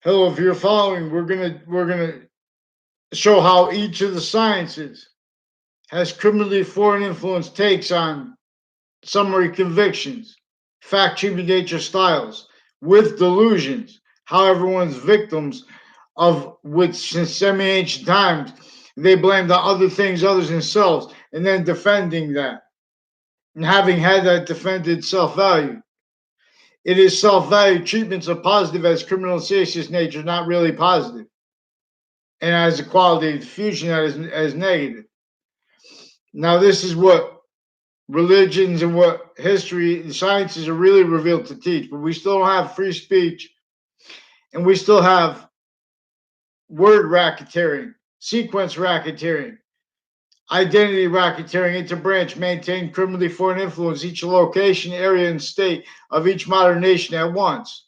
Hello, if you're following, we're gonna show how each of the sciences has criminally foreign influence takes on summary convictions, fact treatment nature styles, with delusions, how everyone's victims of which since semi-ancient times they blamed on other things other than themselves, and then defending that. And having had that defended self-value. It is self-value treatments of positive as criminal serious nature, not really positive, and as a quality diffusion that is as negative. Now, this is what religions and what history and sciences are really revealed to teach, but we still don't have free speech, and we still have word racketeering, sequence racketeering, identity racketeering, interbranch, maintain criminally foreign influence each location, area, and state of each modern nation at once.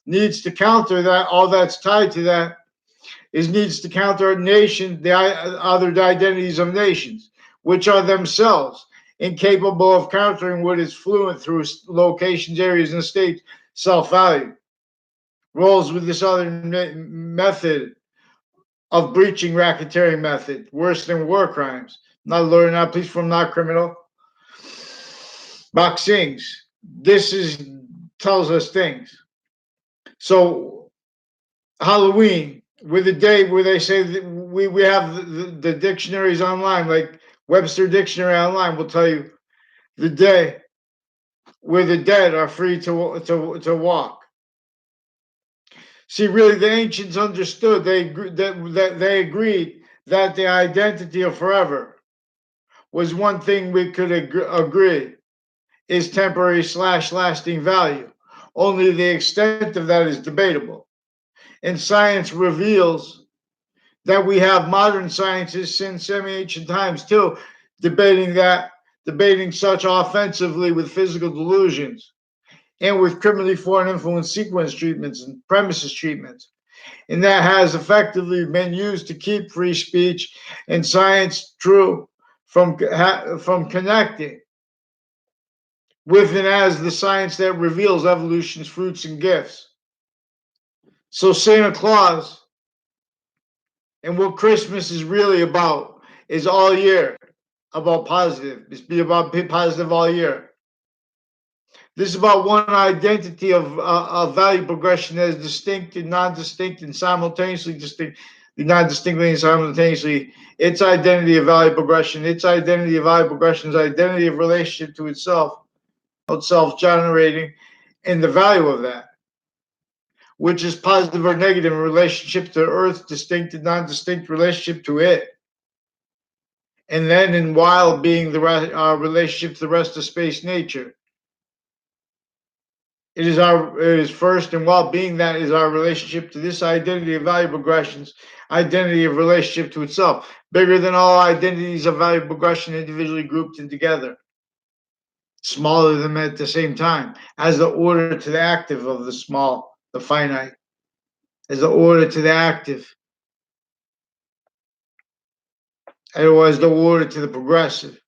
Needs to counter that, all that's tied to that is needs to counter the other identities of nations, which are themselves incapable of countering what is fluent through locations, areas, and states self-value. Rolls with this other method of breaching racketeering method, worse than war crimes. Not lawyer, not police form, not criminal. Boxings. This is tells us things. So Halloween, with a day where they say that we have the dictionaries online, like Webster Dictionary online will tell you the day where the dead are free to walk. See, really, the ancients understood that they agreed that the identity of forever was one thing we could agree is temporary slash lasting value. Only the extent of that is debatable. And science reveals that we have modern scientists since semi-ancient times too, debating such offensively with physical delusions and with criminally foreign influence sequence treatments and premises treatments. And that has effectively been used to keep free speech and science true from connecting with and as the science that reveals evolution's fruits and gifts. So Santa Claus and what Christmas is really about is all year about positive. It's be about be positive all year. This is about one identity of value progression that is distinct and non-distinct and simultaneously distinct, non-distinctly and simultaneously. Its identity of value progression, its identity of value progression, its identity of relationship to itself generating, and the value of that, which is positive or negative in relationship to Earth, distinct and non-distinct relationship to it. And then and while being our relationship to the rest of space nature. It is first and while being that is our relationship to this identity of value progressions, identity of relationship to itself, bigger than all identities of value progression individually grouped and together, smaller than at the same time, as the order to the active of the small, the finite, as the order to the active, as the order to the progressive,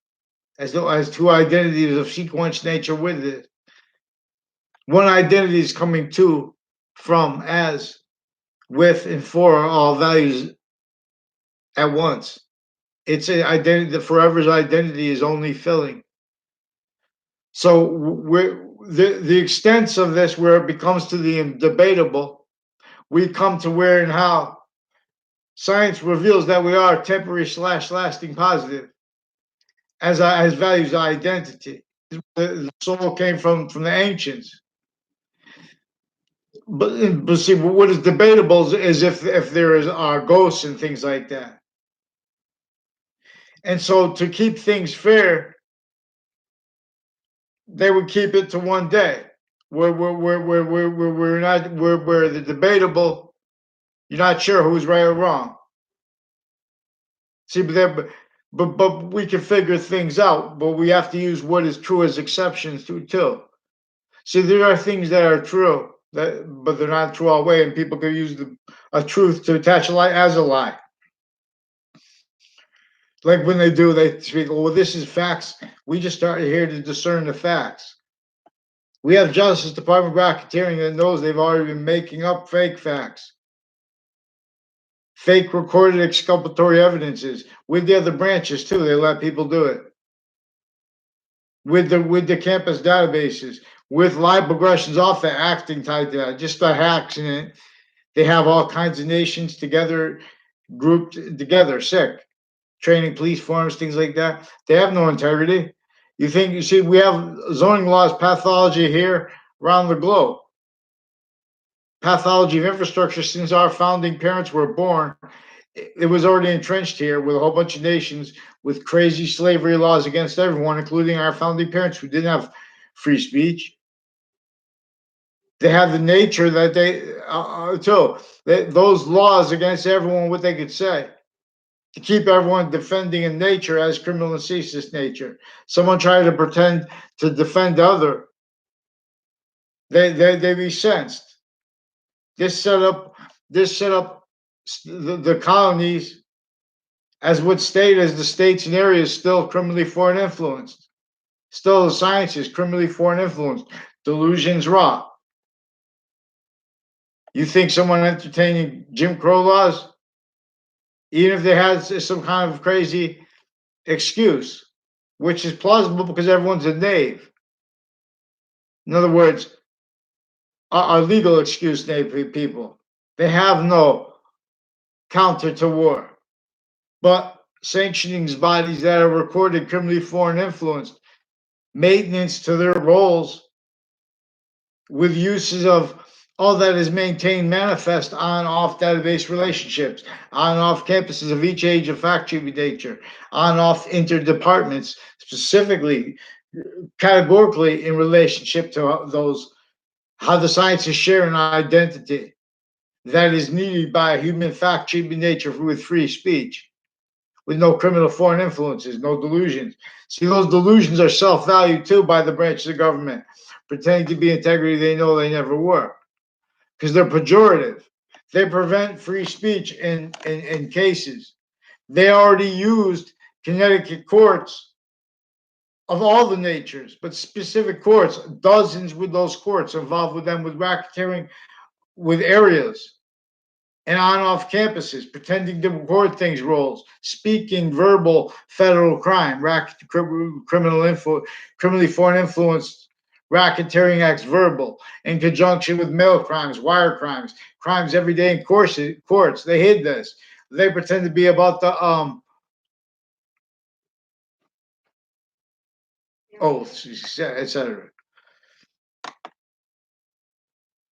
as two identities of sequence nature with it. One identity is coming to, from, as, with, and for all values at once. It's an identity. The forever's identity is only filling. So the extents of this, where it becomes to the debatable, we come to where and how science reveals that we are temporary slash lasting positive as values identity. The soul came from the ancients. But see, what is debatable is if there are ghosts and things like that. And so to keep things fair, they would keep it to one day. We're not where the debatable, you're not sure who's right or wrong. See, but we can figure things out, but we have to use what is true as exceptions to too. See, there are things that are true, but they're not true all the way, and people can use a truth to attach a lie as a lie. Like when they do, they speak, well, this is facts. We just started here to discern the facts. We have Justice Department racketeering that knows they've already been making up fake facts, fake recorded exculpatory evidences with the other branches too. They let people do it with the campus databases, with live progressions off the acting tied to that, just the hacks in it. They have all kinds of nations together, grouped together, sick, training police forms, things like that. They have no integrity. You think, you see, we have zoning laws pathology here around the globe. Pathology of infrastructure since our founding parents were born. It was already entrenched here with a whole bunch of nations with crazy slavery laws against everyone, including our founding parents who didn't have free speech. They have the nature that those laws against everyone, what they could say to keep everyone defending in nature as criminal and ceaseless nature. Someone trying to pretend to defend other, they be sensed. This set up the colonies as what state as the states and areas still criminally foreign influenced. Still the sciences criminally foreign influenced. Delusions raw. You think someone entertaining Jim Crow laws, even if they had some kind of crazy excuse, which is plausible because everyone's a knave. In other words, our legal excuse knave people. They have no counter to war. But sanctioning bodies that are recorded criminally foreign influenced, maintenance to their roles with uses of all that is maintained manifest on off database relationships, on off campuses of each age of fact treatment nature, on off interdepartments, specifically, categorically in relationship to those, how the sciences share an identity that is needed by a human fact treatment nature with free speech, with no criminal foreign influences, no delusions. See, those delusions are self-valued too by the branches of government, pretending to be integrity they know they never were, because they're pejorative. They prevent free speech in cases. They already used Connecticut courts of all the natures, but specific courts, dozens with those courts involved with them with racketeering, with areas and on off campuses, pretending to record things roles, speaking verbal federal crime, criminally foreign influenced racketeering acts verbal, in conjunction with mail crimes, wire crimes, crimes every day in courts. They hid this. They pretend to be about the oaths, etc.